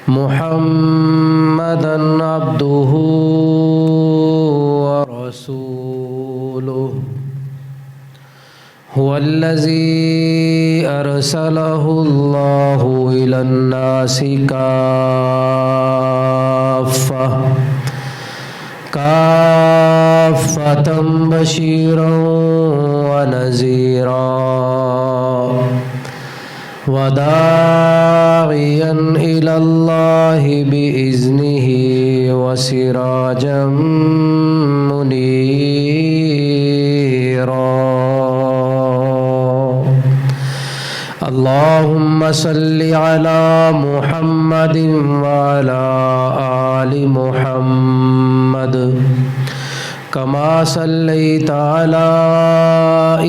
محمدا عبده ورسوله هو الذي أرسله الله إلى الناس كافة بشيرا ونذيرا وداعيا إلى الله بإذنه وسراجا منيرا اللهم صل على محمد وعلى آل محمد كما صليت على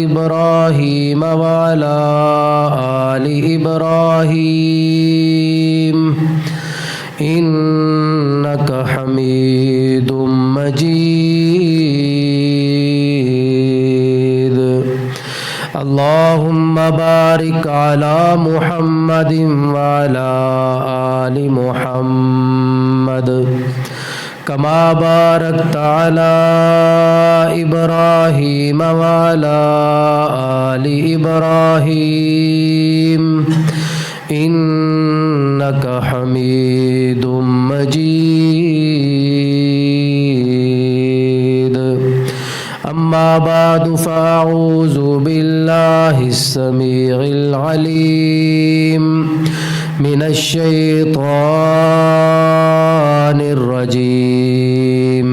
إبراهيم وعلى آل إبراهيم إنك حميد مجيد اللهم بارك على محمد وعلى آل محمد كما باركت على إبراهيم وعلى آل إبراهيم إنك حميد مجيد أما بعد فأعوذ بالله السميع العليم من الشيطان الرجيم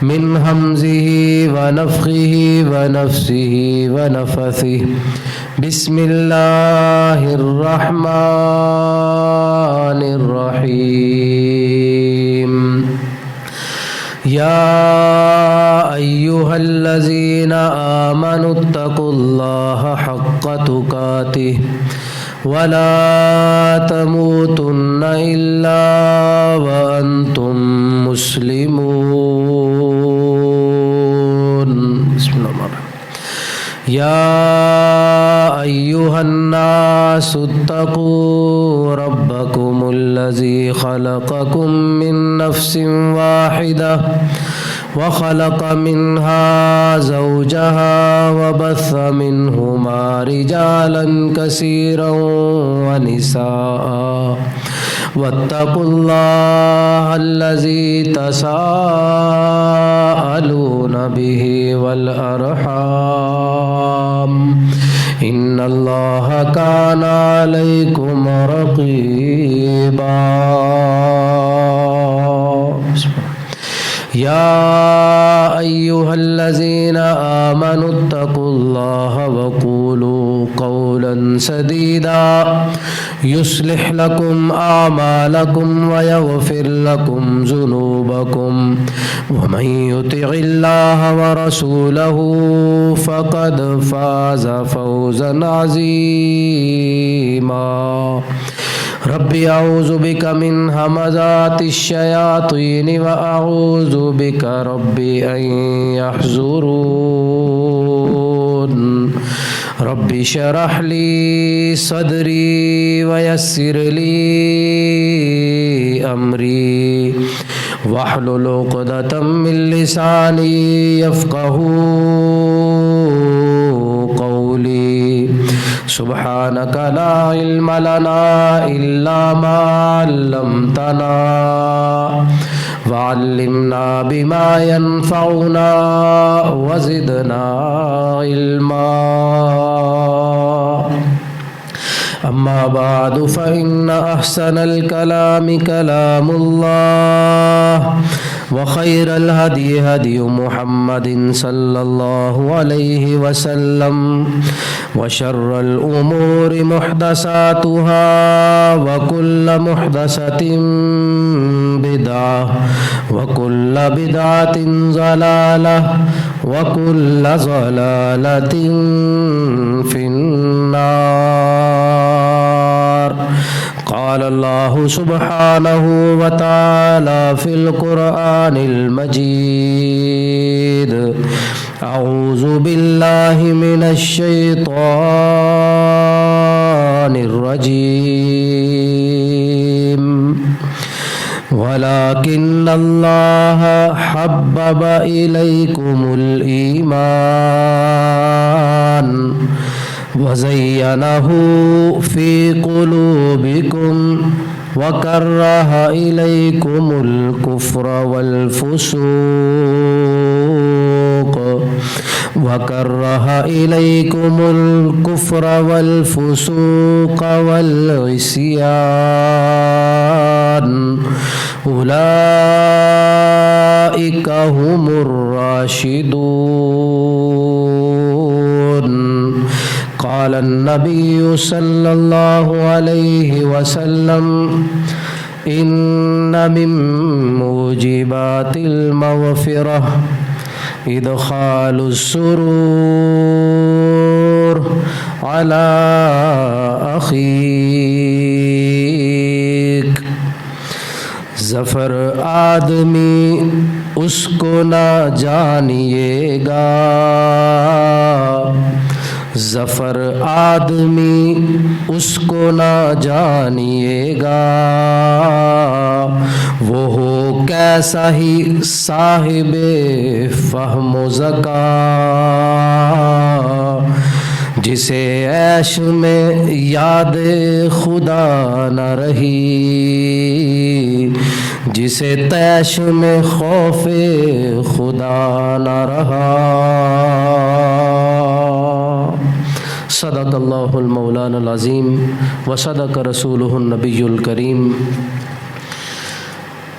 من همزه ونفخه ونفسه ونفثه بسم الله الرحمن الرحيم يا أيها الذين آمنوا اتقوا الله حق تقاته ولا تموتن إلا وأنتم مسلمون بسم الله الرحمن الرحيم يا أيها الناس اتقوا ربكم الذي خلقكم من نفس واحدة وخلق منها زوجها وبث منهما رجالا كثيرا ونساء واتقوا الله الذي تساءلون به والأرحام إن الله كان عليكم رقيبا يا أيها الذين آمنوا اتقوا الله وقولوا قولا سديدا يصلح لكم أعمالكم ويغفر لكم ذنوبكم ومن يطع الله ورسوله فقد فاز فوزا عظيما رب أعوذ بك من همزات الشياطين وأعوذ بك رب أن يحضرون رب اشرح لي صدري ويسر لي أمري واحلل عقدة من لساني يفقهوا قولي سبحانك لا علم لنا إلا ما علمتنا وعلمنا بما ينفعنا وزدنا علما أما بعد فإن أحسن الكلام كلام الله وخير الهدي هدي محمد صلى الله عليه وسلم وشر الأمور محدثاتها وكل محدثة بدعة وكل بدعة ضلالة وكل ضلالة في النار. قال الله سبحانه وتعالى في القرآن المجيد: أعوذ بالله من الشيطان الرجيم. ولكن الله حبب إليكم الإيمان وزينه في قلوبكم وكره إليكم الكفر والفسوق والعصيان أولئك هم الراشدون. قال النبي صلى الله عليه وسلم إن من موجبات المغفرة إدخال السرور على أخيك. ظفر آدمی اس کو نہ جانیے گا، ظفر آدمی اس کو نہ جانیے گا، وہ ہو کیسا ہی صاحب فہم و ذکا، جسے عیش میں یاد خدا نہ رہی، جسے تیش میں خوف خدا نہ رہا۔ صدق اللہ المولانا العظیم وصدق رسولہ النبی الکریم۔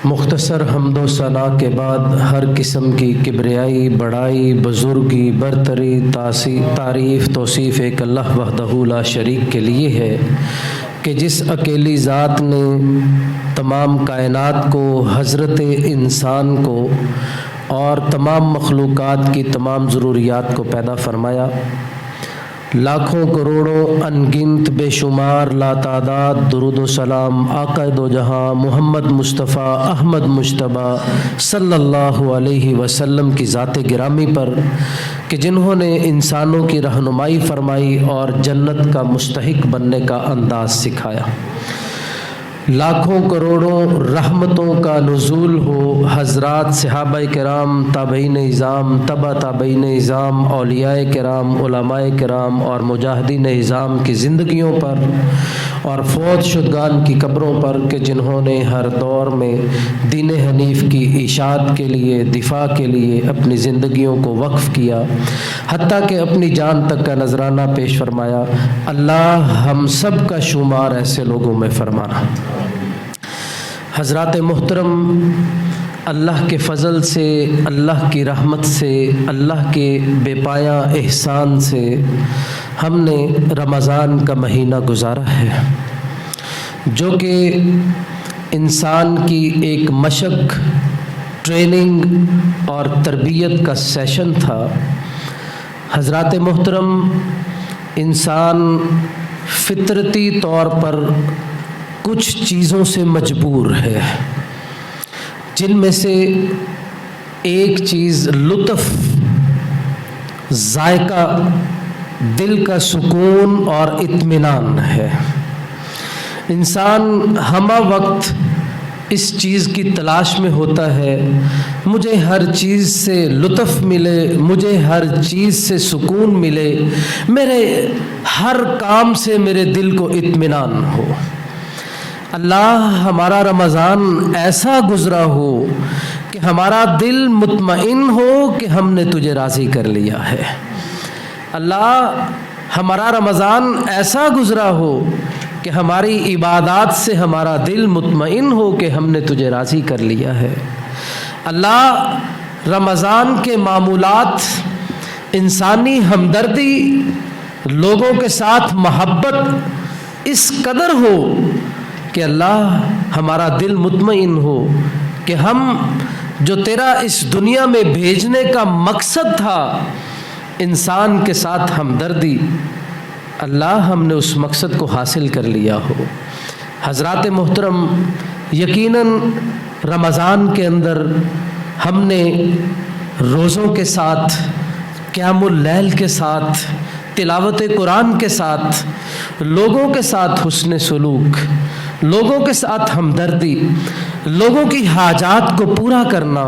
مختصر حمد و ثنا کے بعد ہر قسم کی کبریائی، بڑائی، بزرگی، برتری، تعریف، توصیف ایک اللہ وحدہ لا شریک کے لیے ہے کہ جس اکیلی ذات نے تمام کائنات کو، حضرت انسان کو اور تمام مخلوقات کی تمام ضروریات کو پیدا فرمایا۔ لاکھوں کروڑوں انگنت بے شمار لاتعداد درود و سلام آقا دو جہاں محمد مصطفیٰ احمد مجتبیٰ صلی اللہ علیہ وسلم کی ذات گرامی پر کہ جنہوں نے انسانوں کی رہنمائی فرمائی اور جنت کا مستحق بننے کا انداز سکھایا۔ لاکھوں کروڑوں رحمتوں کا نزول ہو حضرات صحابہ کرام، تابعین اعظام، تبع تابعین اعظام، اولیاء کرام، علماء کرام اور مجاہدین اعظام کی زندگیوں پر اور فوت شدگان کی قبروں پر کہ جنہوں نے ہر دور میں دین حنیف کی اشاعت کے لیے، دفاع کے لیے اپنی زندگیوں کو وقف کیا، حتیٰ کہ اپنی جان تک کا نذرانہ پیش فرمایا۔ اللہ ہم سب کا شمار ایسے لوگوں میں فرمانا۔ حضرات محترم، اللہ کے فضل سے، اللہ کی رحمت سے، اللہ کے بے پایہ احسان سے ہم نے رمضان کا مہینہ گزارا ہے، جو کہ انسان کی ایک مشق، ٹریننگ اور تربیت کا سیشن تھا۔ حضرات محترم، انسان فطرتی طور پر کچھ چیزوں سے مجبور ہے، جن میں سے ایک چیز لطف، ذائقہ، دل کا سکون اور اطمینان ہے۔ انسان ہمہ وقت اس چیز کی تلاش میں ہوتا ہے، مجھے ہر چیز سے لطف ملے، مجھے ہر چیز سے سکون ملے، میرے ہر کام سے میرے دل کو اطمینان ہو۔ اللہ ہمارا رمضان ایسا گزرا ہو کہ ہمارا دل مطمئن ہو کہ ہم نے تجھے راضی کر لیا ہے۔ اللہ ہمارا رمضان ایسا گزرا ہو کہ ہماری عبادات سے ہمارا دل مطمئن ہو کہ ہم نے تجھے راضی کر لیا ہے۔ اللہ رمضان کے معمولات، انسانی ہمدردی، لوگوں کے ساتھ محبت اس قدر ہو کہ اللہ ہمارا دل مطمئن ہو کہ ہم جو تیرا اس دنیا میں بھیجنے کا مقصد تھا، انسان کے ساتھ ہمدردی، اللہ ہم نے اس مقصد کو حاصل کر لیا ہو۔ حضرات محترم، یقیناً رمضان کے اندر ہم نے روزوں کے ساتھ، قیام اللیل کے ساتھ، تلاوت قرآن کے ساتھ، لوگوں کے ساتھ حسن سلوک، لوگوں کے ساتھ ہمدردی، لوگوں کی حاجات کو پورا کرنا،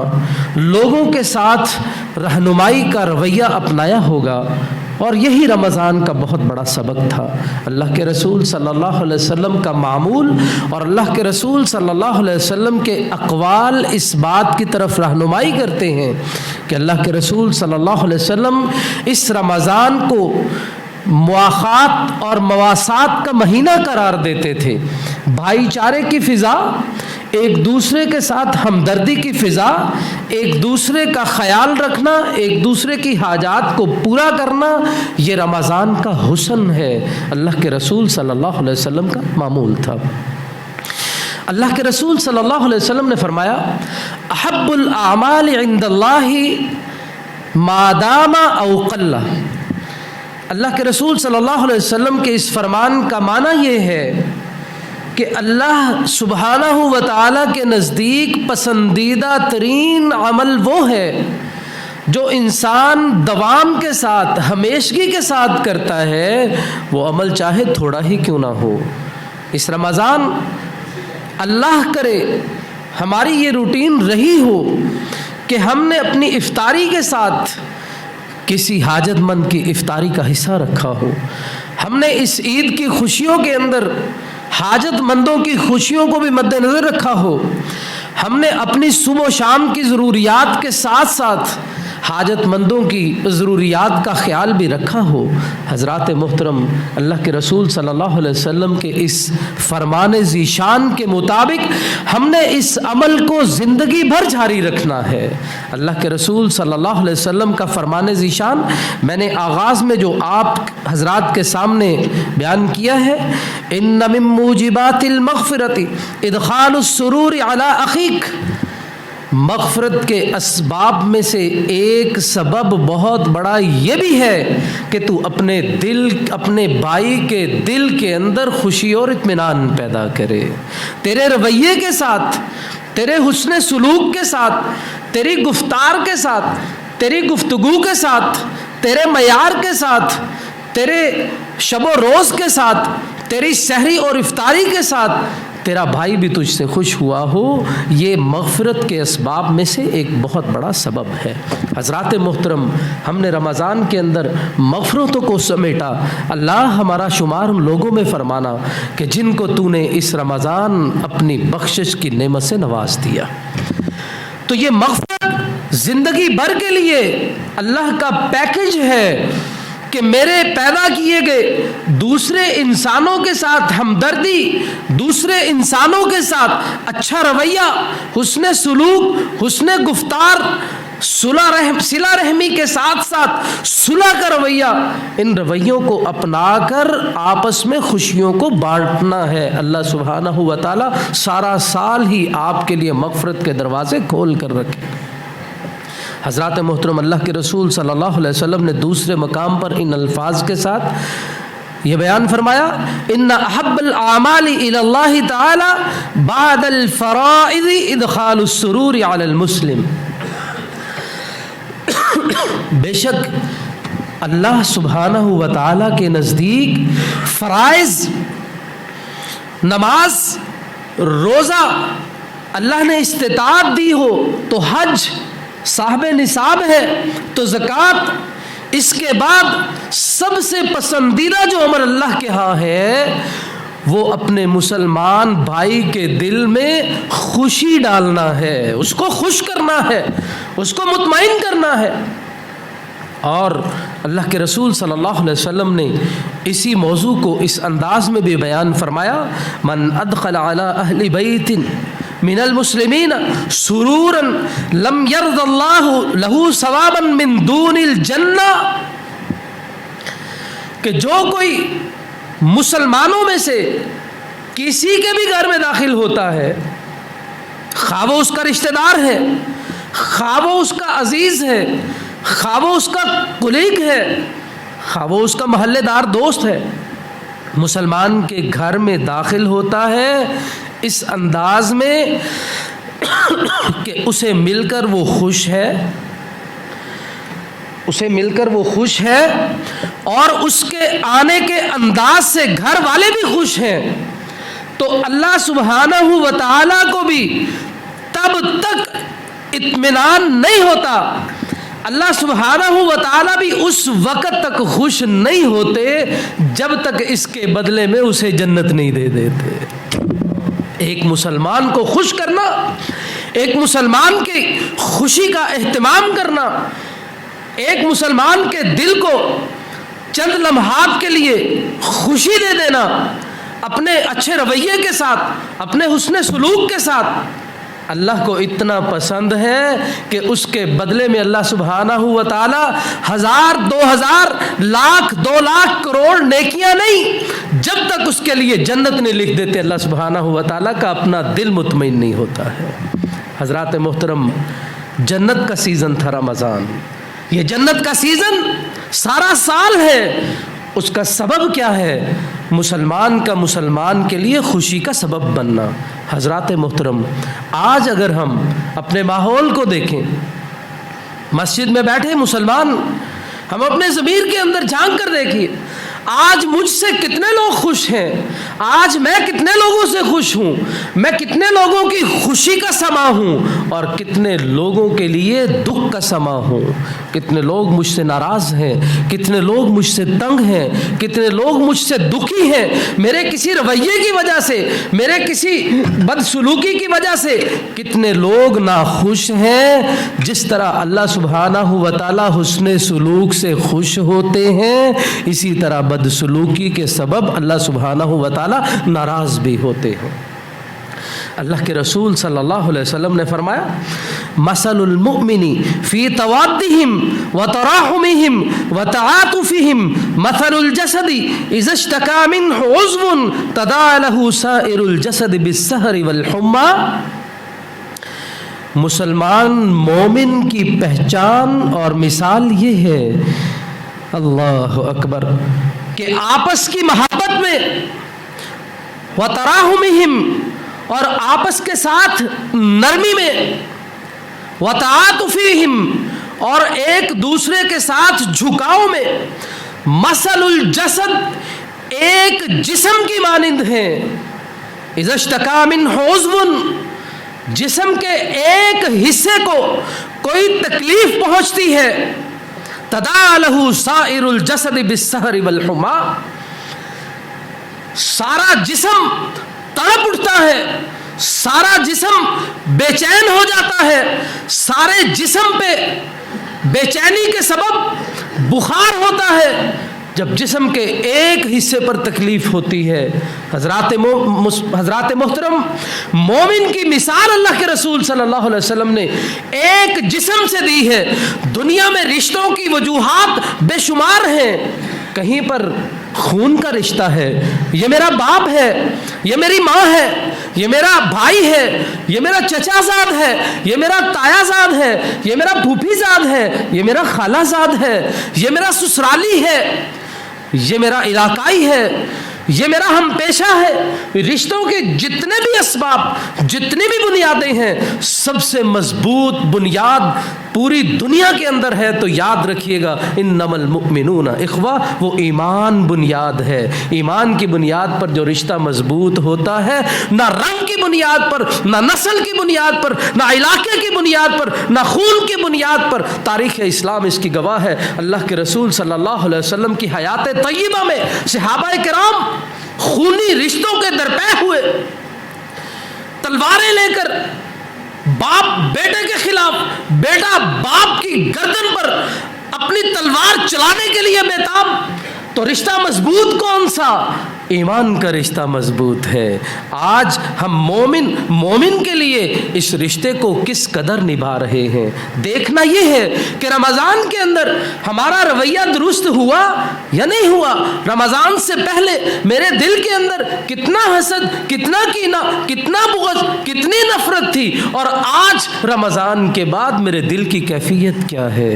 لوگوں کے ساتھ رہنمائی کا رویہ اپنایا ہوگا، اور یہی رمضان کا بہت بڑا سبق تھا۔ اللہ کے رسول صلی اللہ علیہ وسلم کا معمول اور اللہ کے رسول صلی اللہ علیہ وسلم کے اقوال اس بات کی طرف رہنمائی کرتے ہیں کہ اللہ کے رسول صلی اللہ علیہ وسلم اس رمضان کو مواخات اور مواسات کا مہینہ قرار دیتے تھے۔ بھائی چارے کی فضا، ایک دوسرے کے ساتھ ہمدردی کی فضا، ایک دوسرے کا خیال رکھنا، ایک دوسرے کی حاجات کو پورا کرنا، یہ رمضان کا حسن ہے، اللہ کے رسول صلی اللہ علیہ وسلم کا معمول تھا۔ اللہ کے رسول صلی اللہ علیہ وسلم نے فرمایا احب الاعمال عند اللہ ما دام او قل۔ اللہ کے رسول صلی اللہ علیہ وسلم کے اس فرمان کا معنی یہ ہے کہ اللہ سبحانہ و تعالیٰ کے نزدیک پسندیدہ ترین عمل وہ ہے جو انسان دوام کے ساتھ، ہمیشگی کے ساتھ کرتا ہے، وہ عمل چاہے تھوڑا ہی کیوں نہ ہو۔ اس رمضان اللہ کرے ہماری یہ روٹین رہی ہو کہ ہم نے اپنی افطاری کے ساتھ کسی حاجت مند کی افطاری کا حصہ رکھا ہو، ہم نے اس عید کی خوشیوں کے اندر حاجت مندوں کی خوشیوں کو بھی مد نظر رکھا ہو، ہم نے اپنی صبح و شام کی ضروریات کے ساتھ ساتھ حاجت مندوں کی ضروریات کا خیال بھی رکھا ہو۔ حضرات محترم، اللہ کے رسول صلی اللہ علیہ وسلم کے اس فرمان ذیشان کے مطابق ہم نے اس عمل کو زندگی بھر جاری رکھنا ہے۔ اللہ کے رسول صلی اللہ علیہ وسلم کا فرمان ذیشان میں نے آغاز میں جو آپ حضرات کے سامنے بیان کیا ہے، ان من موجبات المغفرۃ ادخال السرور علی اخیک، مغفرت کے اسباب میں سے ایک سبب بہت بڑا یہ بھی ہے کہ تو اپنے بھائی کے دل کے اندر خوشی اور اطمینان پیدا کرے، تیرے رویے کے ساتھ، تیرے حسن سلوک کے ساتھ، تیری گفتار کے ساتھ، تیری گفتگو کے ساتھ، تیرے معیار کے ساتھ، تیرے شب و روز کے ساتھ، تیری سحری اور افطاری کے ساتھ تیرا بھائی بھی تجھ سے خوش ہوا ہو، یہ مغفرت کے اسباب میں سے ایک بہت بڑا سبب ہے۔ حضرات محترم، ہم نے رمضان کے اندر مغفرتوں کو سمیٹا، اللہ ہمارا شمار ان لوگوں میں فرمانا کہ جن کو تو نے اس رمضان اپنی بخشش کی نعمت سے نواز دیا۔ تو یہ مغفرت زندگی بھر کے لیے اللہ کا پیکج ہے کہ میرے پیدا کیے گئے دوسرے انسانوں کے ساتھ ہمدردی، دوسرے انسانوں کے ساتھ اچھا رویہ، حسن سلوک، حسن گفتار، صلہ رحمی کے ساتھ ساتھ صلح کا رویہ، ان رویوں کو اپنا کر آپس میں خوشیوں کو بانٹنا ہے۔ اللہ سبحانہ و تعالیٰ سارا سال ہی آپ کے لیے مغفرت کے دروازے کھول کر رکھے۔ حضرات محترم، اللہ کے رسول صلی اللہ علیہ وسلم نے دوسرے مقام پر ان الفاظ کے ساتھ یہ بیان فرمایا، ان احب الاعمال الی اللہ تعالی بعد الفرائض ادخال السرور علی المسلم۔ بے شک اللہ سبحانہ و تعالی کے نزدیک فرائض، نماز، روزہ اللہ نے استطاعت دی ہو تو حج صاحب نصاب ہے تو زکوٰۃ، اس کے بعد سب سے پسندیدہ جو عمل اللہ کے ہاں ہے وہ اپنے مسلمان بھائی کے دل میں خوشی ڈالنا ہے، اس کو خوش کرنا ہے، اس کو مطمئن کرنا ہے۔ اور اللہ کے رسول صلی اللہ علیہ وسلم نے اسی موضوع کو اس انداز میں بھی بیان فرمایا، من ادخل علی اہل بیت من المسلمین سرورا لم یرض اللہ لہ ثوابا من دون الجنہ، کہ جو کوئی مسلمانوں میں سے کسی کے بھی گھر میں داخل ہوتا ہے، خواہ وہ اس کا رشتہ دار ہے، خواہ وہ اس کا عزیز ہے، خواہ وہ اس کا کلیگ ہے، خواہ وہ اس کا محلے دار دوست ہے، مسلمان کے گھر میں داخل ہوتا ہے اس انداز میں کہ اسے مل کر وہ خوش ہے، اسے مل کر وہ خوش ہے اور اس کے آنے کے انداز سے گھر والے بھی خوش ہیں، تو اللہ سبحانہ و تعالیٰ کو بھی تب تک اطمینان نہیں ہوتا، اللہ سبحانہ و تعالیٰ بھی اس وقت تک خوش نہیں ہوتے جب تک اس کے بدلے میں اسے جنت نہیں دے دیتے۔ ایک مسلمان کو خوش کرنا، ایک مسلمان کی خوشی کا اہتمام کرنا، ایک مسلمان کے دل کو چند لمحات کے لیے خوشی دے دینا اپنے اچھے رویے کے ساتھ، اپنے حسن سلوک کے ساتھ، اللہ کو اتنا پسند ہے کہ اس کے بدلے میں اللہ سبحانہ و تعالی 1000 2000 لاکھ 2 لاکھ کروڑ نیکیاں نہیں، جب تک اس کے لیے جنت نہیں لکھ دیتے اللہ سبحانہ و تعالی کا اپنا دل مطمئن نہیں ہوتا ہے۔ حضرات محترم، جنت کا سیزن تھا رمضان، یہ جنت کا سیزن سارا سال ہے، اس کا سبب کیا ہے؟ مسلمان کا مسلمان کے لیے خوشی کا سبب بننا۔ حضرات محترم، آج اگر ہم اپنے ماحول کو دیکھیں، مسجد میں بیٹھے مسلمان، ہم اپنے ضمیر کے اندر جھانک کر دیکھیے، آج مجھ سے کتنے لوگ خوش ہیں، آج میں کتنے لوگوں سے خوش ہوں، میں کتنے لوگوں کی خوشی کا سما ہوں اور کتنے لوگوں کے لیے دکھ کا سما ہوں، کتنے لوگ مجھ سے ناراض ہیں، کتنے لوگ مجھ سے تنگ ہیں، کتنے لوگ مجھ سے دکھی ہیں، میرے کسی رویے کی وجہ سے، میرے کسی بدسلوکی کی وجہ سے کتنے لوگ ناخوش ہیں۔ جس طرح اللہ سبحانہ و تعالی حسن سلوک سے خوش ہوتے ہیں، اسی طرح بدسلوکی کے سبب اللہ سبحانہ و تعالی ناراض بھی ہوتے ہیں۔ اللہ کے رسول صلی اللہ علیہ وسلم نے فرمایا، مثل المؤمن فی توادہم وتراحمہم وتعاطفہم مثل الجسد اذا اشتکا منہ عضو تداعی لہ سائر الجسد بالسہر والحمى۔ مسلمان مومن کی پہچان اور مثال یہ ہے، اللہ اکبر، کہ آپس کی محبت میں، وتراحمہم، اور آپس کے ساتھ نرمی میں، وتعاطفہم، اور ایک دوسرے کے ساتھ جھکاؤ میں، مثل الجسد، ایک جسم کی مانند ہے، اذا اشتکا منہ عضو، جسم کے ایک حصے کو کوئی تکلیف پہنچتی ہے، تداعی لہ سائر الجسد بالسہر والحمى، سارا جسم تڑپ اٹھتا ہے، سارا جسم بے چین ہو جاتا ہے، سارے جسم پہ بے چینی کے سبب بخار ہوتا ہے جب جسم کے ایک حصے پر تکلیف ہوتی ہے۔ حضرات محترم، مومن کی مثال اللہ کے رسول صلی اللہ علیہ وسلم نے ایک جسم سے دی ہے۔ دنیا میں رشتوں کی وجوہات بے شمار ہیں، کہیں پر خون کا رشتہ ہے، یہ میرا باپ ہے، یہ میری ماں ہے، یہ میرا بھائی ہے، یہ میرا چچا زاد ہے، یہ میرا تایا زاد ہے، یہ میرا پھوپھی زاد ہے، یہ میرا خالہ زاد ہے، یہ میرا سسرالی ہے، یہ میرا علاقائی ہے، یہ میرا ہم پیشہ ہے۔ رشتوں کے جتنے بھی اسباب، جتنی بھی بنیادیں ہیں، سب سے مضبوط بنیاد پوری دنیا کے اندر ہے تو یاد رکھیے گا، انما المؤمنون اخوہ، وہ ایمان بنیاد ہے۔ ایمان کی بنیاد پر جو رشتہ مضبوط ہوتا ہے، نہ رنگ کی بنیاد پر، نہ نسل کی بنیاد پر، نہ علاقے کی بنیاد پر، نہ خون کی بنیاد پر، تاریخ اسلام اس کی گواہ ہے۔ اللہ کے رسول صلی اللہ علیہ وسلم کی حیات طیبہ میں صحابہ کرام خونی رشتوں کے درپے ہوئے، تلواریں لے کر باپ بیٹے کے خلاف، بیٹا باپ کی گردن پر اپنی تلوار چلانے کے لیے بےتاب، تو رشتہ مضبوط کون سا؟ ایمان کا رشتہ مضبوط ہے۔ آج ہم مومن کے لیے اس رشتے کو کس قدر نبھا رہے ہیں، دیکھنا یہ ہے کہ رمضان کے اندر ہمارا رویہ درست ہوا یا نہیں ہوا۔ رمضان سے پہلے میرے دل کے اندر کتنا حسد، کتنا کینہ، کتنا بغض، کتنی نفرت تھی، اور آج رمضان کے بعد میرے دل کی کیفیت کیا ہے۔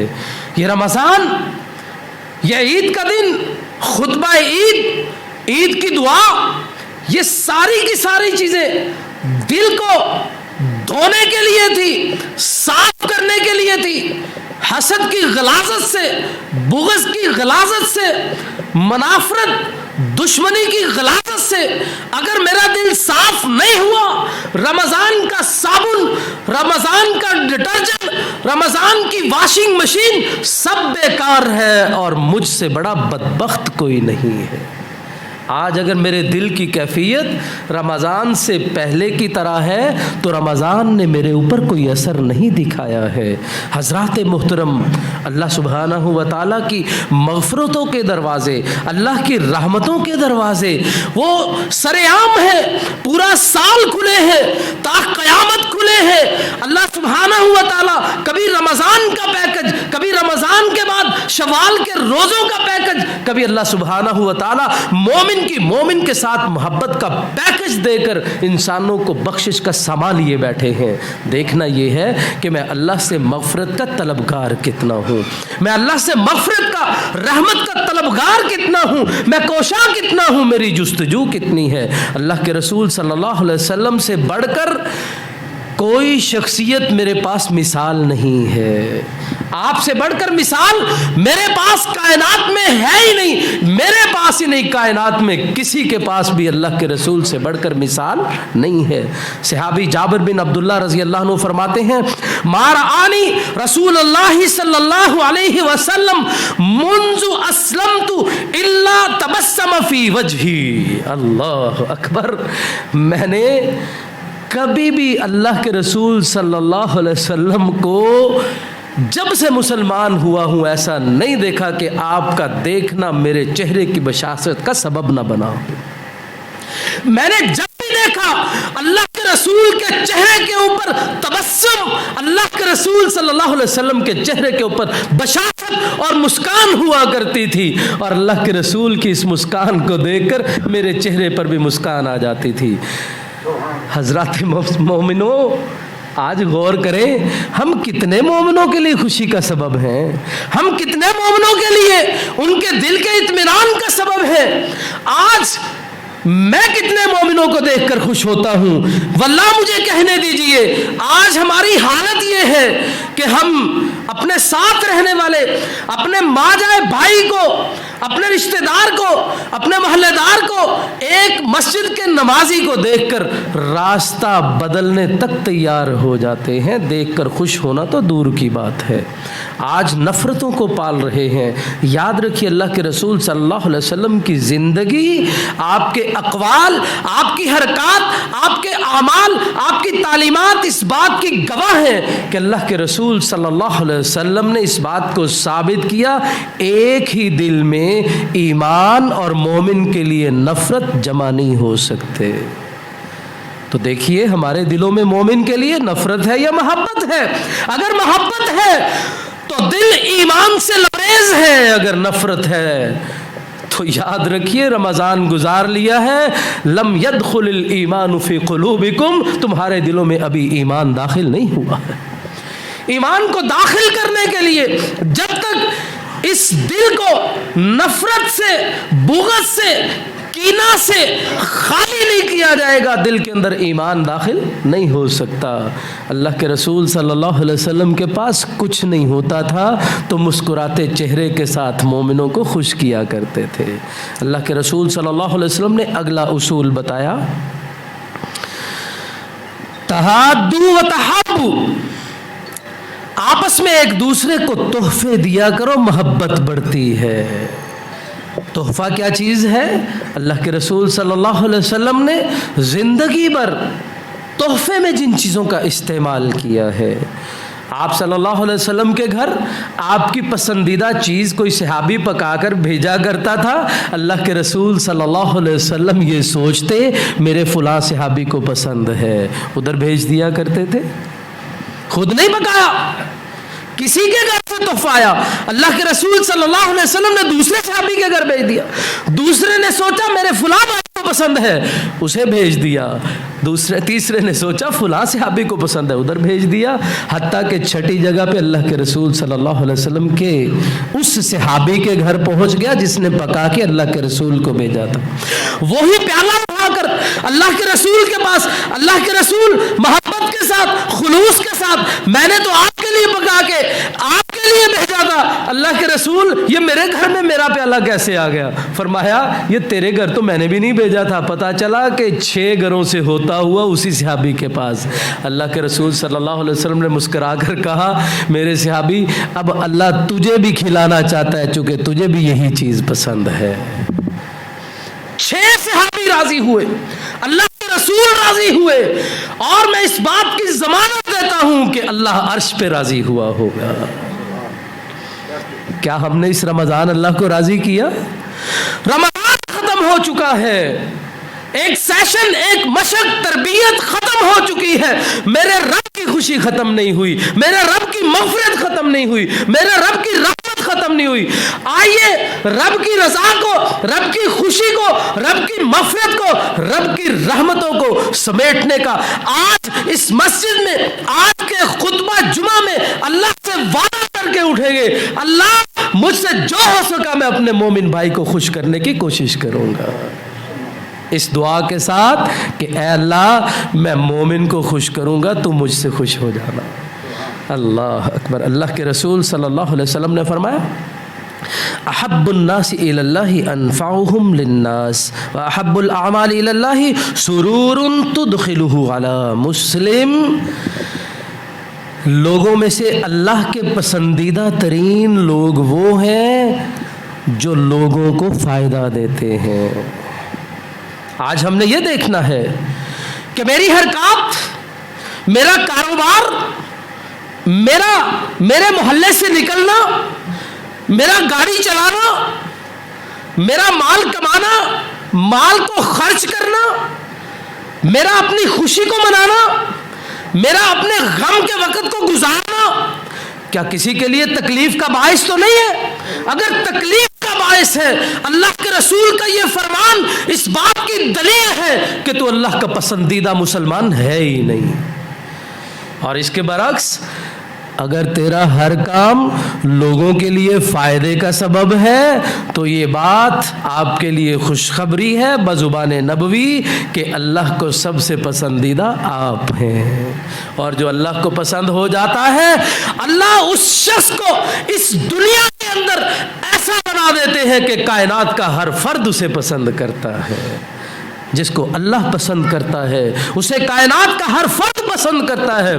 یہ رمضان، یہ عید کا دن، خطبہ عید کی دعا، یہ ساری کی ساری چیزیں دل کو دھونے کے لیے تھی، صاف کرنے کے لیے تھی۔ حسد کی غلاظت سے، بغض کی غلاظت سے، منافرت، دشمنی کی غلاظت سے اگر میرا دل صاف نہیں ہوا، رمضان کا صابن، رمضان کا ڈٹرجنٹ، رمضان کی واشنگ مشین سب بیکار ہے اور مجھ سے بڑا بدبخت کوئی نہیں ہے۔ آج اگر میرے دل کی کیفیت رمضان سے پہلے کی طرح ہے تو رمضان نے میرے اوپر کوئی اثر نہیں دکھایا ہے۔ حضرات محترم، اللہ سبحانہ و تعالیٰ کی مغفرتوں کے دروازے، اللہ کی رحمتوں کے دروازے وہ سرعام ہیں، پورا سال کھلے ہیں، تا قیامت کھلے ہیں۔ اللہ سبحانہ و تعالیٰ کبھی رمضان کا پیکج، کبھی رمضان کے بعد شوال کے روزوں کا پیکج، کبھی اللہ سبحانہ و تعالیٰ مومن کے ساتھ محبت کا پیکج دے کر انسانوں کو بخشش کا سامان لیے بیٹھے ہیں۔ دیکھنا یہ ہے کہ میں اللہ سے مغفرت کا طلبگار کتنا ہوں، میں اللہ سے مغفرت کا، رحمت کا طلبگار کتنا ہوں، میں کوشاں کتنا ہوں، میری جستجو کتنی ہے۔ اللہ کے رسول صلی اللہ علیہ وسلم سے بڑھ کر کوئی شخصیت میرے پاس مثال نہیں ہے، آپ سے بڑھ کر مثال میرے پاس کائنات میں ہے ہی نہیں، میرے پاس ہی نہیں، کائنات میں کسی کے پاس بھی اللہ کے رسول سے بڑھ کر مثال نہیں ہے۔ صحابی جابر بن عبداللہ رضی اللہ عنہ فرماتے ہیں، ما رآنی رسول اللہ صلی اللہ علیہ وسلم منذ اسلمت الا تبسم فی وجہی۔ اللہ اکبر، میں نے کبھی بھی اللہ کے رسول صلی اللہ علیہ وسلم کو جب سے مسلمان ہوا ہوں ایسا نہیں دیکھا کہ آپ کا دیکھنا میرے چہرے کی بشاشت کا سبب نہ بنا ہو۔ میں نے جب بھی دیکھا اللہ کے رسول کے چہرے کے اوپر تبسم، اللہ کے رسول صلی اللہ علیہ وسلم کے چہرے کے اوپر بشاشت اور مسکان ہوا کرتی تھی، اور اللہ کے رسول کی اس مسکان کو دیکھ کر میرے چہرے پر بھی مسکان آ جاتی تھی۔ حضرات مومنوں، آج غور کریں، ہم کتنے مومنوں کے لیے خوشی کا سبب ہیں، ہم کتنے مومنوں کے لیے ان کے دل کے اطمینان کا سبب ہے۔ آج میں کتنے مومنوں کو دیکھ کر خوش ہوتا ہوں۔ واللہ مجھے کہنے دیجئے، آج ہماری حالت یہ ہے کہ ہم اپنے ساتھ رہنے والے، اپنے ماں جائے بھائی کو، اپنے رشتہ دار کو، اپنے محلے دار کو، ایک مسجد کے نمازی کو دیکھ کر راستہ بدلنے تک تیار ہو جاتے ہیں۔ دیکھ کر خوش ہونا تو دور کی بات ہے، آج نفرتوں کو پال رہے ہیں۔ یاد رکھیے، اللہ کے رسول صلی اللہ علیہ وسلم کی زندگی، آپ کے اقوال، آپ کی حرکات، آپ کے اعمال، آپ کی تعلیمات اس بات کی گواہ ہیں کہ اللہ کے رسول صلی اللہ علیہ وسلم نے اس بات کو ثابت کیا، ایک ہی دل میں ایمان اور مومن کے لیے نفرت جمع نہیں ہو سکتے۔ تو دیکھیے، ہمارے دلوں میں مومن کے لیے نفرت ہے یا محبت ہے؟ اگر محبت ہے تو دل ایمان سے لبریز ہے، اگر نفرت ہے تو یاد رکھیے رمضان گزار لیا ہے، لم يدخل الایمان فی قلوبکم، تمہارے دلوں میں ابھی ایمان داخل نہیں ہوا ہے۔ ایمان کو داخل کرنے کے لیے جب تک اس دل کو نفرت سے، بغض سے، کینہ سے خالی نہیں کیا جائے گا، دل کے اندر ایمان داخل نہیں ہو سکتا۔ اللہ کے رسول صلی اللہ علیہ وسلم کے پاس کچھ نہیں ہوتا تھا تو مسکراتے چہرے کے ساتھ مومنوں کو خوش کیا کرتے تھے۔ اللہ کے رسول صلی اللہ علیہ وسلم نے اگلا اصول بتایا، تہادوا و تحابوا، آپس میں ایک دوسرے کو تحفے دیا کرو، محبت بڑھتی ہے۔ تحفہ کیا چیز ہے؟ اللہ کے رسول صلی اللہ علیہ وسلم نے زندگی بھر تحفے میں جن چیزوں کا استعمال کیا ہے، آپ صلی اللہ علیہ وسلم کے گھر آپ کی پسندیدہ چیز کوئی صحابی پکا کر بھیجا کرتا تھا، اللہ کے رسول صلی اللہ علیہ وسلم یہ سوچتے میرے فلاں صحابی کو پسند ہے، ادھر بھیج دیا کرتے تھے، خود نہیں پکایا، کسی کے گھر سے تحفہ آیا، اللہ کے رسول صلی اللہ علیہ وسلم نے دوسرے صحابی کے گھر بھیج دیا، دوسرے نے سوچا میرے فلاں بھائی کو پسند ہے، اسے بھیج دیا، تیسرے نے سوچا فلاں صحابی کو پسند ہے، ادھر بھیج دیا، حتیٰ کہ چھٹی جگہ پہ اللہ کے رسول صلی اللہ علیہ وسلم کے اس صحابی کے گھر پہنچ گیا جس نے پکا کے اللہ کے رسول کو بھیجا تھا، وہی پیالہ اٹھا کر اللہ کے رسول کے پاس، اللہ کے رسول محبت کے ساتھ، خلوص کے ساتھ، میں نے تو آپ کے لیے پکا کے آپ کے لیے بھیجا تھا، اللہ کے رسول یہ میرے گھر میں میرا پیالہ کیسے آ گیا؟ فرمایا یہ تیرے گھر تو میں نے بھی نہیں بھیجا تھا، پتہ چلا کہ 6 گھروں سے ہوتا ہوا اسی صحابی کے پاس۔ اللہ کے رسول صلی اللہ علیہ وسلم نے مسکرا کر کہا میرے صحابی اب اللہ تجھے بھی کھلانا چاہتا ہے چونکہ تجھے بھی یہی چیز پسند ہے۔ 6 صحابی راضی ہوئے، اللہ کے رسول راضی ہوئے، اور میں اس بات کی ضمانت دیتا ہوں کہ اللہ عرش پہ راضی ہوا ہوگا۔ کیا ہم نے اس رمضان اللہ کو راضی کیا؟ رمضان ختم ہو چکا ہے، ایک سیشن، ایک مشق، تربیت ختم ہو چکی ہے، میرے رب کی خوشی ختم نہیں ہوئی، میرے رب کی مغفرت ختم نہیں ہوئی، میرے رب کی رحمت ختم نہیں ہوئی۔ آئیے رب کی رضا کو، رب کی خوشی کو، رب کی مغفرت کو، رب کی رحمتوں کو سمیٹنے کا آج اس مسجد میں، آج کے خطبہ جمعہ میں اللہ سے وعدہ کر کے اٹھیں گے، اللہ مجھ سے جو ہو سکا میں اپنے مومن بھائی کو خوش کرنے کی کوشش کروں گا، اس دعا کے ساتھ کہ اے اللہ میں مومن کو خوش کروں گا، تو مجھ سے خوش ہو جانا۔ اللہ اکبر۔ اللہ کے رسول صلی اللہ علیہ وسلم نے فرمایا احب الناس الی اللہ انفعهم للناس واحب الاعمال الی اللہ سرور تدخلہ علی مسلم۔ لوگوں میں سے اللہ کے پسندیدہ ترین لوگ وہ ہیں جو لوگوں کو فائدہ دیتے ہیں۔ آج ہم نے یہ دیکھنا ہے کہ میری حرکات، میرا کاروبار، میرے محلے سے نکلنا، میرا گاڑی چلانا، میرا مال کمانا، مال کو خرچ کرنا، میرا اپنی خوشی کو منانا، میرا اپنے غم کے وقت کو گزارنا، کیا کسی کے لیے تکلیف کا باعث تو نہیں ہے؟ اگر تکلیف کا باعث ہے، اللہ کے رسول کا یہ فرمان اس بات کی دلیل ہے کہ تو اللہ کا پسندیدہ مسلمان ہے ہی نہیں۔ اور اس کے برعکس اگر تیرا ہر کام لوگوں کے لیے فائدے کا سبب ہے تو یہ بات آپ کے لیے خوشخبری ہے بزبان نبوی کہ اللہ کو سب سے پسندیدہ آپ ہیں، اور جو اللہ کو پسند ہو جاتا ہے اللہ اس شخص کو اس دنیا کے اندر ایسا بنا دیتے ہیں کہ کائنات کا ہر فرد اسے پسند کرتا ہے۔ جس کو اللہ پسند کرتا ہے اسے کائنات کا ہر فرد پسند کرتا ہے۔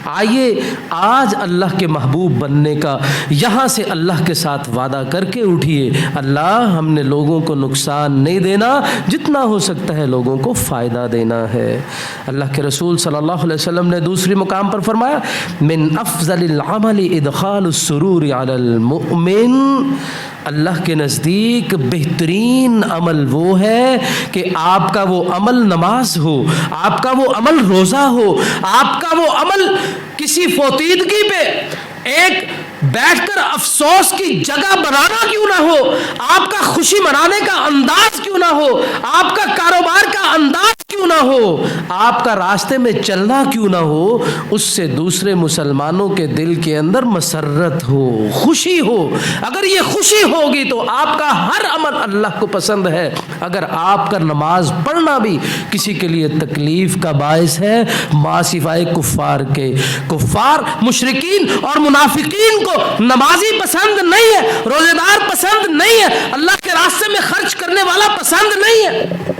آئیے آج اللہ کے محبوب بننے کا یہاں سے اللہ کے ساتھ وعدہ کر کے اٹھیے، اللہ ہم نے لوگوں کو نقصان نہیں دینا، جتنا ہو سکتا ہے لوگوں کو فائدہ دینا ہے۔ اللہ کے رسول صلی اللہ علیہ وسلم نے دوسری مقام پر فرمایا من افضل العمل ادخال السرور علی المؤمن۔ اللہ کے نزدیک بہترین عمل وہ ہے کہ آپ کا وہ عمل نماز ہو، آپ کا وہ عمل روزہ ہو، آپ کا وہ عمل کسی فوتیدگی پہ ایک بیٹھ کر افسوس کی جگہ بنانا کیوں نہ ہو، آپ کا خوشی منانے کا انداز کیوں نہ ہو، آپ کا کاروبار کا انداز کیوں نہ ہو، آپ کا راستے میں چلنا کیوں نہ ہو، اس سے دوسرے مسلمانوں کے دل کے اندر مسرت ہو، خوشی ہو۔ اگر یہ خوشی ہوگی تو آپ کا ہر عمل اللہ کو پسند ہے۔ اگر آپ کا نماز پڑھنا بھی کسی کے لیے تکلیف کا باعث ہے، ما سوائے کفار کے، کفار مشرکین اور منافقین کو نمازی پسند نہیں ہے، روزے دار پسند نہیں ہے، اللہ کے راستے میں خرچ کرنے والا پسند نہیں ہے۔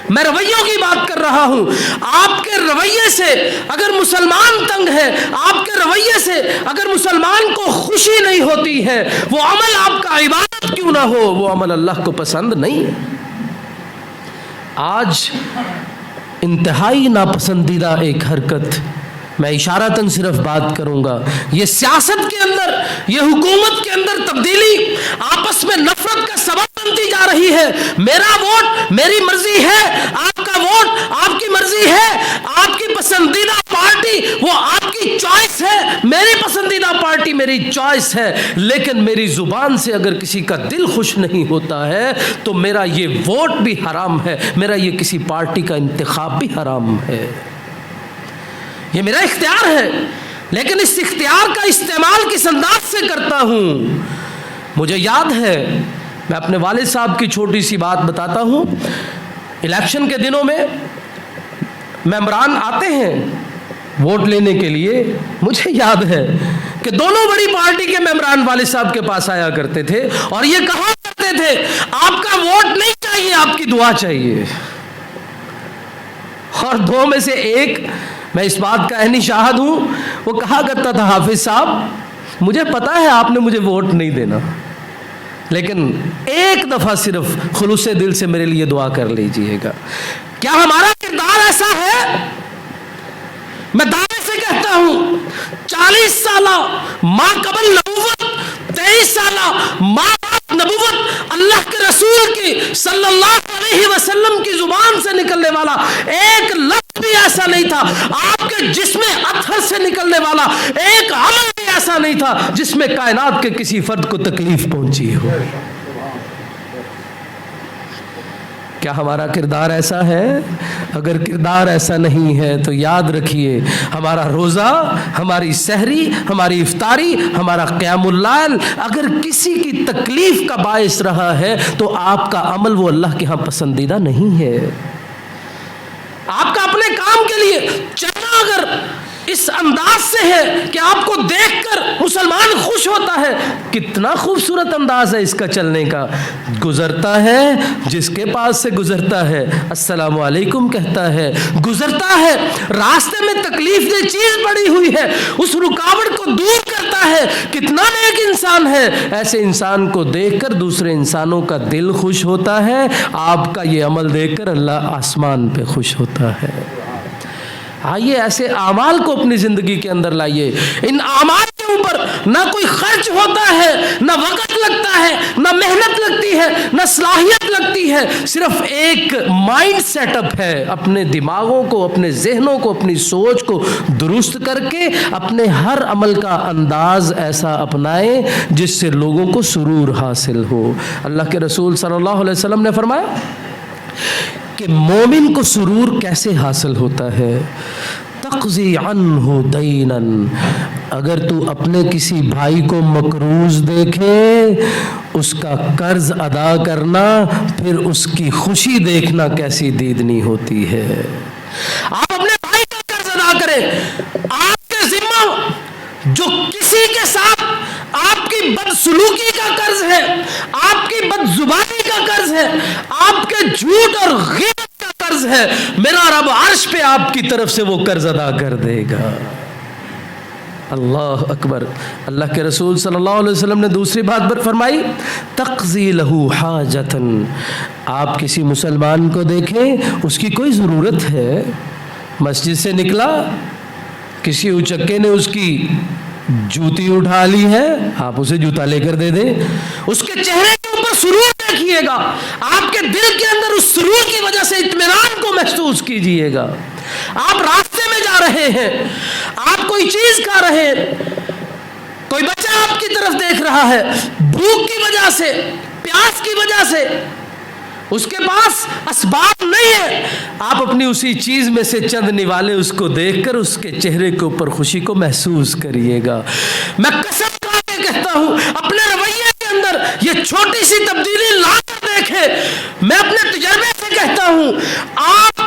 میں رویوں کی بات کر رہا ہوں۔ آپ کے رویے سے اگر مسلمان تنگ ہے، آپ کے رویے سے اگر مسلمان کو خوشی نہیں ہوتی ہے، وہ عمل آپ کا عبادت کیوں نہ ہو، وہ عمل اللہ کو پسند نہیں ہے۔ آج انتہائی ناپسندیدہ ایک حرکت، میں اشارتاً صرف بات کروں گا، یہ سیاست کے اندر، یہ حکومت کے اندر تبدیلی آپس میں نفرت کا سبب بنتی جا رہی ہے۔ میرا ووٹ میری مرضی ہے، آپ کا ووٹ آپ کی مرضی ہے، آپ کی پسندیدہ پارٹی وہ آپ کی چوائس ہے، میری پسندیدہ پارٹی میری چوائس ہے، لیکن میری زبان سے اگر کسی کا دل خوش نہیں ہوتا ہے تو میرا یہ ووٹ بھی حرام ہے، میرا یہ کسی پارٹی کا انتخاب بھی حرام ہے۔ یہ میرا اختیار ہے، لیکن اس اختیار کا استعمال کس انداز سے کرتا ہوں۔ مجھے یاد ہے، میں اپنے والد صاحب کی چھوٹی سی بات بتاتا ہوں۔ الیکشن کے دنوں میں ممبران آتے ہیں ووٹ لینے کے لیے، مجھے یاد ہے کہ دونوں بڑی پارٹی کے ممبران والد صاحب کے پاس آیا کرتے تھے اور یہ کہا کرتے تھے آپ کا ووٹ نہیں چاہیے، آپ کی دعا چاہیے. اور دو میں سے ایک، میں اس بات کا عینی شاہد ہوں، وہ کہا کرتا تھا حافظ صاحب مجھے پتا ہے آپ نے مجھے ووٹ نہیں دینا، لیکن ایک دفعہ صرف خلوص دل سے میرے لیے دعا کر لیجئے گا. کیا ہمارا کردار ایسا ہے؟ میں دعوے سے کہتا ہوں 40 سالہ ماں قبل نبوت، 23 سالہ ماں بعد نبوت، اللہ کے رسول کی صلی اللہ علیہ وسلم کی زبان سے نکلنے والا ایک لفظ بھی ایسا نہیں تھا، آپ کے جسم اطہر سے نکلنے والا ایک عمل بھی ایسا نہیں تھا جس میں کائنات کے کسی فرد کو تکلیف پہنچی ہو. کیا ہمارا کردار ایسا ہے؟ اگر کردار ایسا نہیں ہے تو یاد رکھیے ہمارا روزہ، ہماری سحری، ہماری افطاری، ہمارا قیام اللیل اگر کسی کی تکلیف کا باعث رہا ہے تو آپ کا عمل وہ اللہ کے ہاں پسندیدہ نہیں ہے. آپ کا اپنے کام کے لیے چلنا اگر اس انداز سے ہے کہ آپ کو دیکھ کر مسلمان خوش ہوتا ہے، کتنا خوبصورت انداز ہے اس کا چلنے کا، گزرتا ہے جس کے پاس سے گزرتا ہے السلام علیکم کہتا ہے، گزرتا ہے راستے میں تکلیف دہ چیز پڑی ہوئی ہے اس رکاوٹ کو دور کرتا ہے، کتنا نیک انسان ہے. ایسے انسان کو دیکھ کر دوسرے انسانوں کا دل خوش ہوتا ہے. آپ کا یہ عمل دیکھ کر اللہ آسمان پہ خوش ہوتا ہے. آئیے ایسے اعمال کو اپنی زندگی کے اندر لائیے. ان اعمال کے اوپر نہ کوئی خرچ ہوتا ہے، نہ وقت لگتا ہے، نہ محنت لگتی ہے، نہ صلاحیت لگتی ہے، صرف ایک مائنڈ سیٹ اپ ہے. اپنے دماغوں کو، اپنے ذہنوں کو، اپنی سوچ کو درست کر کے اپنے ہر عمل کا انداز ایسا اپنائیں جس سے لوگوں کو سرور حاصل ہو. اللہ کے رسول صلی اللہ علیہ وسلم نے فرمایا کہ مومن کو سرور کیسے حاصل ہوتا ہے؟ تقضی عنہ دینا، اگر تو اپنے کسی بھائی کو مقروض دیکھے اس کا قرض ادا کرنا، پھر اس کی خوشی دیکھنا کیسی دیدنی ہوتی ہے. آپ اپنے بھائی کا قرض ادا کریں، آپ کے ذمہ جو کسی کے ساتھ آپ کی بدسلوکی کا قرض ہے، آپ کی بدزبانی کا قرض ہے، آپ کے جھوٹ اور غیبت کا قرض ہے، میرا رب عرش پہ آپ کی طرف سے وہ قرض ادا کر دے گا. اللہ اکبر. اللہ کے رسول صلی اللہ علیہ وسلم نے دوسری بات پر فرمائی تقضی لہو حاجتن. آپ کسی مسلمان کو دیکھیں اس کی کوئی ضرورت ہے، مسجد سے نکلا، کسی اچکے نے اس کی جوتی اٹھا لی ہے، آپ اسے جوتا لے کر دے دیں، اس کے چہرے کے اوپر سرور دیکھیے گا، آپ کے دل کے اندر اس سرور کی وجہ سے اطمینان کو محسوس کیجئے گا. آپ راستے میں جا رہے ہیں، آپ کوئی چیز کھا رہے ہیں، کوئی بچہ آپ کی طرف دیکھ رہا ہے، بھوک کی وجہ سے، پیاس کی وجہ سے اس کے پاس اسباب نہیں ہے، آپ اپنی اسی چیز میں سے چند نوالے اس کو دیکھ کر اس کے چہرے کے اوپر خوشی کو محسوس کریے گا. میں قسم کھا کے کہتا ہوں اپنے رویے کے اندر یہ چھوٹی سی تبدیلی لا کر دیکھیں. میں اپنے تجربے سے کہتا ہوں آپ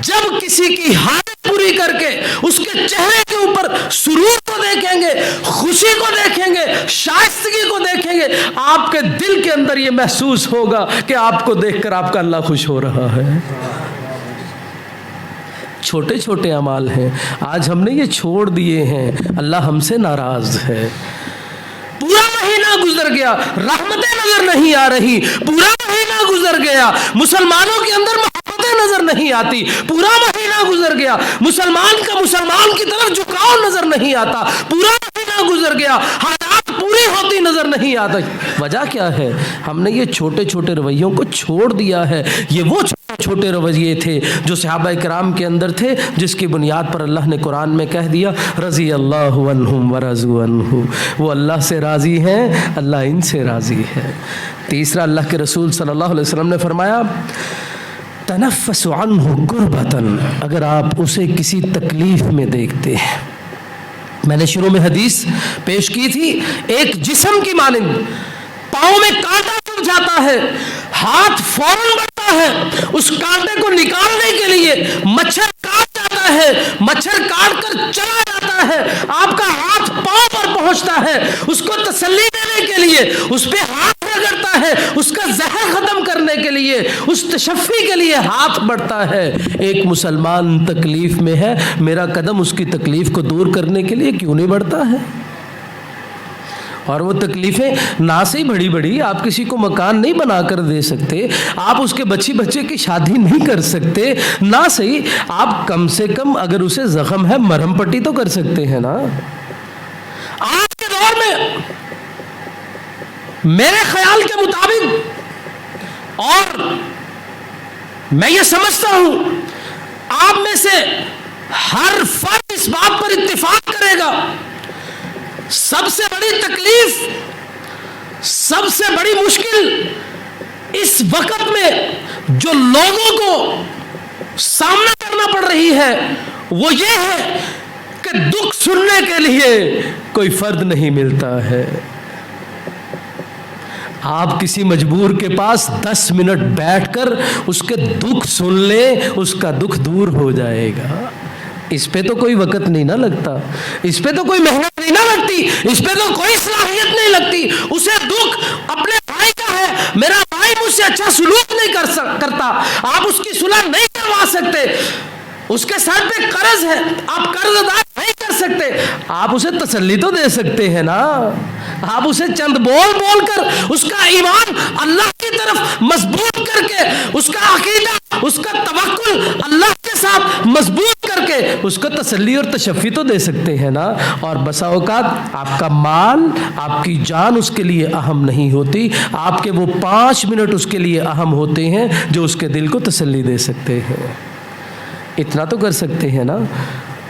جب کسی کی حاجت پوری کر کے اس کے چہرے کے اوپر سرور کو دیکھیں گے، خوشی کو دیکھیں گے، شائستگی کو دیکھیں گے، آپ کے دل کے اندر یہ محسوس ہوگا کہ آپ کو دیکھ کر آپ کا اللہ خوش ہو رہا ہے. چھوٹے چھوٹے اعمال ہیں، آج ہم نے یہ چھوڑ دیے ہیں، اللہ ہم سے ناراض ہے. پورا مہینہ گزر گیا، رحمتیں نظر نہیں آ رہی، پورا مہینہ گزر گیا، مسلمانوں کے اندر محبتیں نظر نہیں آتی، پورا مہینہ گزر گیا، مسلمان کا مسلمان کی طرف جھکاؤ نظر نہیں آتا، پورا مہینہ گزر گیا، حالات پوری ہوتی نظر نہیں آتی. وجہ کیا ہے؟ ہم نے یہ چھوٹے چھوٹے رویوں کو چھوڑ دیا ہے. یہ وہ چھوٹے رویے تھے جو صحابہ کرام کے اندر تھے، جس کی بنیاد پر اللہ نے قرآن میں کہہ دیا رضی اللہ عنہم ورضوا عنہ، وہ اللہ سے راضی ہیں، اللہ ان سے راضی ہے. تیسرا، اللہ کے رسول صلی اللہ علیہ وسلم نے فرمایا تنفس عنہ کربتن، اگر آپ اسے کسی تکلیف میں دیکھتے ہیں. میں نے شروع میں حدیث پیش کی تھی، ایک جسم کی مانند پاؤں میں کانٹا چبھ جاتا ہے، ہاتھ فوراً بڑھتا ہے، اس کانٹے کو نکالنے کے لیے مچھر کاٹ جاتا ہے، مچھر کاٹ کر چلا جاتا ہے، آپ کا ہاتھ پاؤں پر پہنچ آتا ہے اس کو تسلی دینے کے لیے اس پہ ہاتھ رگڑتا ہے، اس کا زہر ختم کرنے کے لیے، اس تشفی کے لیے ہاتھ بڑھتا ہے۔ ایک مسلمان تکلیف میں ہے، میرا قدم اس کی تکلیف کو دور کرنے کے لیے کیوں نہیں بڑھتا ہے؟ اور وہ تکلیفیں نہ سے بڑی بڑی، آپ کسی کو مکان نہیں بنا کر دے سکتے، آپ اس کے بچے کی شادی نہیں کر سکتے، نہ صحیح آپ کم سے کم اگر اسے زخم ہے مرہم پٹی تو کر سکتے ہیں نا۔ آج کے دور میں میرے خیال کے مطابق، اور میں یہ سمجھتا ہوں آپ میں سے ہر فرد اس بات پر اتفاق کرے گا، سب سے بڑی تکلیف، سب سے بڑی مشکل اس وقت میں جو لوگوں کو سامنا کرنا پڑ رہی ہے وہ یہ ہے کہ دکھ سننے کے لیے کوئی فرد نہیں ملتا ہے۔ آپ کسی مجبور کے پاس 10 منٹ بیٹھ کر اس کے دکھ سن لیں، اس کا دکھ دور ہو جائے گا۔ اس پہ تو کوئی وقت نہیں نہ لگتا، اس پہ تو کوئی محنت نہیں نہ لگتی، اس پہ تو کوئی صلاحیت نہیں لگتی۔ اسے دکھ اپنے بھائی کا ہے، میرا بھائی مجھ سے اچھا سلوک نہیں کرتا، آپ اس کی صلح نہیں کروا سکتے، اس کے سر پہ قرض ہے، آپ قرض ادا نہیں کر سکتے، آپ اسے تسلی تو دے سکتے ہیں نا۔ آپ اسے چند بول کر اس کا ایمان اللہ کی طرف مضبوط کر کے، اس کا عقیدہ، اس کا توکل اللہ کے ساتھ مضبوط کر کے اس کو تسلی اور تشفی تو دے سکتے ہیں نا۔ اور بسا اوقات آپ کا مال، آپ کی جان اس کے لیے اہم نہیں ہوتی، آپ کے وہ 5 منٹ اس کے لیے اہم ہوتے ہیں جو اس کے دل کو تسلی دے سکتے ہیں۔ اتنا تو کر سکتے ہیں نا۔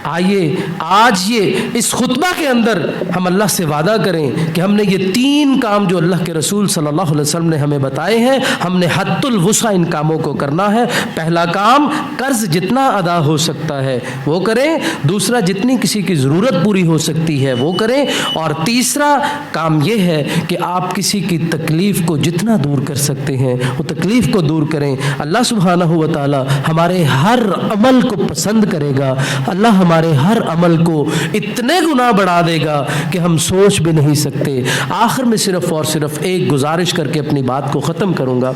آئیے آج یہ اس خطبہ کے اندر ہم اللہ سے وعدہ کریں کہ ہم نے یہ 3 کام جو اللہ کے رسول صلی اللہ علیہ وسلم نے ہمیں بتائے ہیں، ہم نے حد الوسع ان کاموں کو کرنا ہے۔ پہلا کام، قرض جتنا ادا ہو سکتا ہے وہ کریں، دوسرا جتنی کسی کی ضرورت پوری ہو سکتی ہے وہ کریں، اور تیسرا کام یہ ہے کہ آپ کسی کی تکلیف کو جتنا دور کر سکتے ہیں وہ تکلیف کو دور کریں۔ اللہ سبحانہ و تعالی ہمارے ہر عمل کو پسند کرے گا، اللہ ہمارے ہر عمل کو اتنے گنا بڑھا دے گا کہ ہم سوچ بھی نہیں سکتے۔ آخر میں صرف اور صرف ایک گزارش کر کے اپنی بات کو ختم کروں گا۔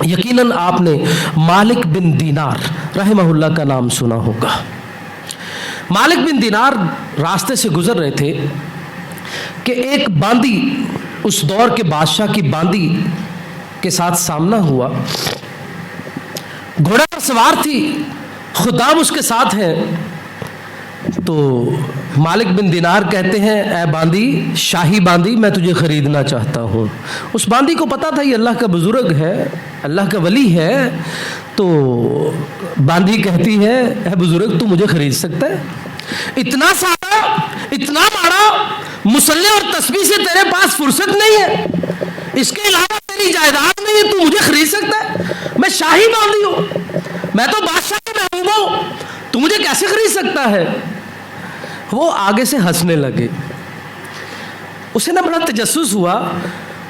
یقیناً آپ نے مالک بن دینار رحمہ اللہ کا نام سنا ہوگا۔ مالک بن دینار راستے سے گزر رہے تھے کہ ایک باندی، اس دور کے بادشاہ کی باندی کے ساتھ سامنا ہوا، گھوڑے پر سوار تھی، خدام اس کے ساتھ ہیں۔ تو مالک بن دینار کہتے ہیں، اے باندی، شاہی باندی، میں تجھے خریدنا چاہتا ہوں۔ اس باندی کو پتا تھا یہ اللہ کا بزرگ ہے، اللہ کا ولی ہے، تو باندی کہتی ہے، اے بزرگ تو مجھے خرید سکتا ہے؟ اتنا سادہ، اتنا ماڑا، مصلی اور تسبیح سے تیرے پاس فرصت نہیں ہے، اس کے علاوہ تیری جائیداد نہیں ہے، تو مجھے خرید سکتا ہے؟ میں شاہی باندی ہوں، میں تو بادشاہ کا محبوب ہوں، تو مجھے کیسے خرید سکتا ہے؟ وہ آگے سے ہنسنے لگے۔ اسے نہ بڑا تجسس ہوا،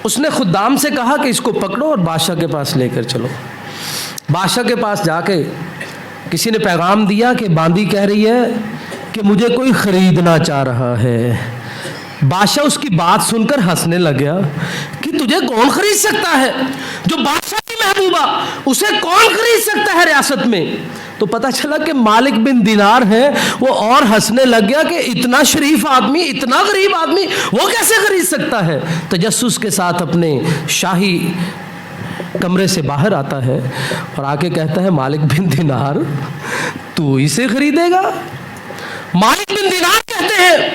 اس نے خدام سے کہا کہ اس کو پکڑو اور بادشاہ کے پاس لے کر چلو۔ بادشاہ کے پاس جا کے کسی نے پیغام دیا کہ باندی کہہ رہی ہے کہ مجھے کوئی خریدنا چاہ رہا ہے۔ بادشاہ اس کی بات سن کر ہنسنے لگ گیا کہ تجھے کون خرید سکتا ہے؟ جو بادشاہ کی محبوبہ، اسے کون خرید سکتا ہے ریاست میں؟ تو پتہ چلا کہ مالک بن دینار ہے، وہ اور ہنسنے لگ گیا کہ اتنا شریف آدمی، اتنا غریب آدمی وہ کیسے خرید سکتا ہے؟ تجسس کے ساتھ اپنے شاہی کمرے سے باہر آتا ہے اور آ کے کہتا ہے، مالک بن دینار تو اسے خریدے گا؟ مالک بن دینار کہتے ہیں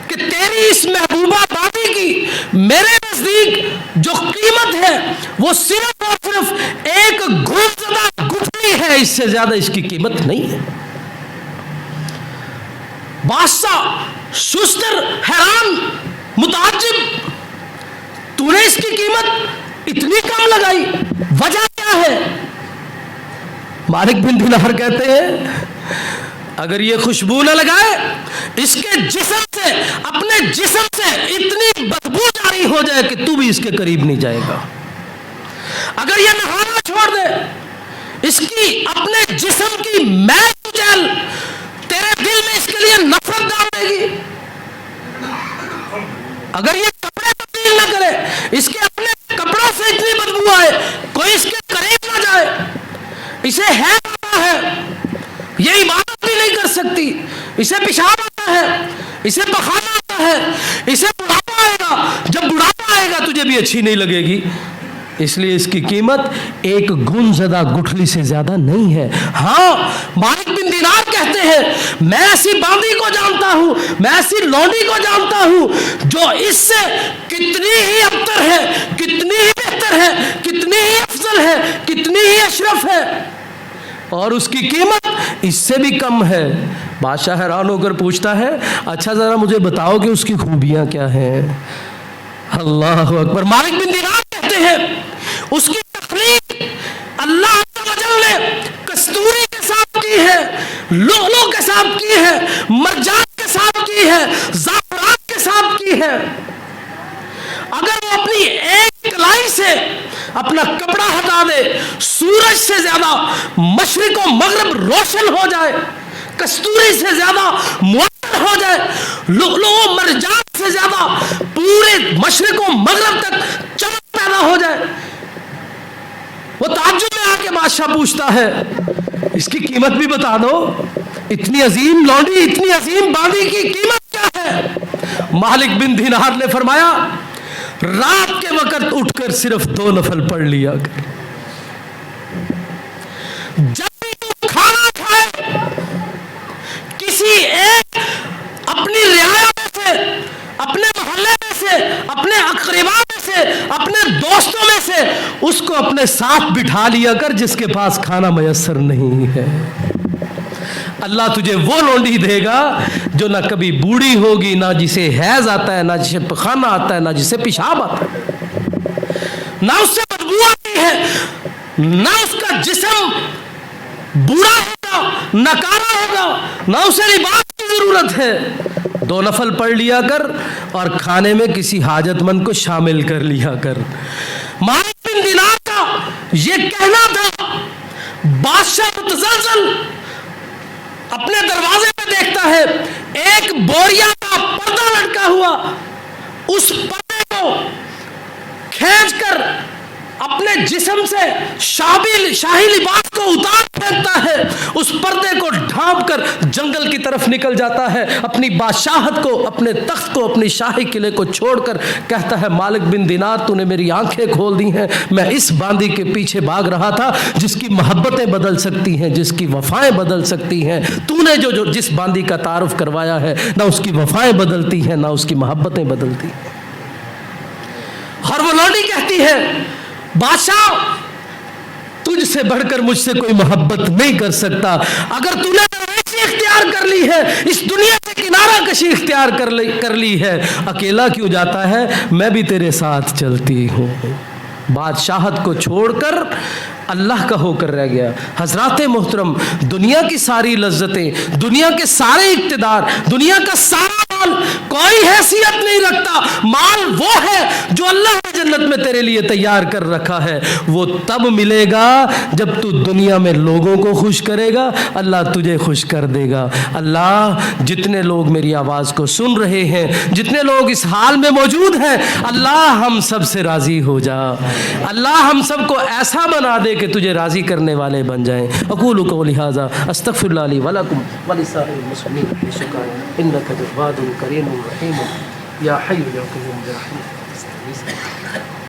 کہ تیری اس محبوبہ باندی کی میرے نزدیک جو قیمت ہے وہ صرف اور صرف ایک گھنزدہ گٹھلی ہے، اس سے زیادہ اس کی قیمت نہیں ہے۔ بادشاہ شستر، حیران، متعجب، تو نے اس کی قیمت اتنی کم لگائی، وجہ کیا ہے؟ مالک بن دینار کہتے ہیں، اگر یہ خوشبو نہ لگائے، اس کے جسم سے، اپنے جسم سے اتنی بدبو جاری ہو جائے کہ تو بھی اس کے قریب نہیں جائے گا، اگر یہ نہانا چھوڑ دے، اس کی اپنے جسم کی میل کچیل تیرے دل میں اس کے لیے نفرت ڈال دے گی، اگر یہ کپڑے تبدیل نہ کرے، اس کے اپنے کپڑوں سے اتنی بدبو آئے، کوئی اس کے قریب نہ جائے، اسے ہے آتا ہے، یہ عبادت بھی نہیں کر سکتی، اسے پیشاب آتا ہے، اسے پخانا آتا ہے، اسے بڑھاپا آئے گا، جب بڑھاپا آئے گا تجھے بھی اچھی نہیں لگے گی، اس لیے اس کی قیمت ایک گن زدہ گٹھلی سے زیادہ نہیں ہے۔ ہاں مالک بن دینار کہتے ہیں میں ایسی باندی کو جانتا ہوں، میں ایسی لونڈی کو جانتا ہوں جو اس سے کتنی ہی ابتر ہے، کتنی ہی بہتر ہے، کتنی ہی افضل ہے، کتنی ہی اشرف ہے، اور اس کی قیمت اس سے بھی کم ہے۔ بادشاہ حیران ہو کر پوچھتا ہے اچھا ذرا مجھے بتاؤ کہ اس کی خوبیاں کیا ہیں۔ اللہ اکبر۔ مالک بن دینار کہتے ہیں اس کی تخلیق اللہ عز و جل نے کستوری کے ساتھ کی ہے، لؤلؤ کے ساتھ کی ہے، مرجان کے ساتھ کی ہے، زعفران کے ساتھ کی ہے۔ اگر وہ اپنی ایک کلائی سے اپنا کپڑا ہٹا دے، سورج سے زیادہ مشرق و مغرب روشن ہو جائے، کستوری سے زیادہ معطر ہو جائے، لؤلؤ و مرجان سے زیادہ پورے مشرق و مغرب تک چمک پیدا ہو جائے، وہ تعجب میں آ کے بادشاہ پوچھتا ہے اس کی قیمت بھی بتا دو، اتنی عظیم لونڈی، اتنی عظیم باندی کی قیمت کیا ہے؟ مالک بن دینار نے فرمایا رات کے وقت اٹھ کر صرف 2 نفل پڑھ لیا کر، جب بھی تو کھانا کھائے کسی ایک اپنی رعایا میں سے، اپنے محلے میں سے، اپنے اقربا میں سے، اپنے دوستوں میں سے اس کو اپنے ساتھ بٹھا لیا کر جس کے پاس کھانا میسر نہیں ہے۔ اللہ تجھے وہ لونڈی دے گا جو نہ کبھی بوڑھی ہوگی، نہ جسے حیض آتا ہے، نہ جسے پخانہ آتا ہے، نہ جسے پیشاب آتا ہے، نہ اس سے بدبو آتی ہے، نہ اس کا جسم بوڑھا ہوگا، نکارا ہوگا، نہ اسے لباس کی ضرورت ہے۔ 2 نفل پڑھ لیا کر اور کھانے میں کسی حاجت مند کو شامل کر لیا کر۔ مالک بن دینار کا یہ کہنا تھا۔ بادشاہ متزلزل اپنے دروازے پہ دیکھتا ہے ایک بوریا کا پردہ لٹکا ہوا، اس پردے کو کھینچ کر اپنے جسم سے شاہی لباس کو اتار پھینکتا ہے، اس پردے کو ڈھانپ کر جنگل کی طرف نکل جاتا ہے، اپنی بادشاہت کو، اپنے تخت کو، اپنی شاہی قلعے کو چھوڑ کر کہتا ہے مالک بن دینار تو نے میری آنکھیں کھول دی ہیں، میں اس باندی کے پیچھے بھاگ رہا تھا جس کی محبتیں بدل سکتی ہیں، جس کی وفائیں بدل سکتی ہیں، تو نے جو جس باندی کا تعارف کروایا ہے نہ اس کی وفائیں بدلتی ہیں نہ اس کی محبتیں بدلتی ہیں۔ اور وہ لونڈی کہتی ہے بادشاہ تجھ سے بڑھ کر مجھ سے کوئی محبت نہیں کر سکتا، اگر تو نے درویشی اختیار کر لی ہے، اس دنیا سے کنارہ کشی اختیار کر لی ہے، اکیلا کیوں جاتا ہے، میں بھی تیرے ساتھ چلتی ہوں۔ بادشاہت کو چھوڑ کر اللہ کا ہو کر رہ گیا۔ حضرات محترم، دنیا کی ساری لذتیں، دنیا کے سارے اقتدار، دنیا کا سارا مال کوئی حیثیت نہیں رکھتا۔ مال وہ ہے جو اللہ نے جنت میں تیرے لیے تیار کر رکھا ہے، وہ تب ملے گا جب تو دنیا میں لوگوں کو خوش کرے گا، اللہ تجھے خوش کر دے گا۔ اللہ جتنے لوگ میری آواز کو سن رہے ہیں، جتنے لوگ اس حال میں موجود ہیں، اللہ ہم سب سے راضی ہو جا، اللہ ہم سب کو ایسا بنا دے کہ تجھے راضی کرنے والے بن جائیں۔ اقول قولی ھذا استغفر اللہ لی ولکم ولسائر المسلمین بشکرک انک جواد کریم رحیم یا حی یا قیوم برحمتک استغیث۔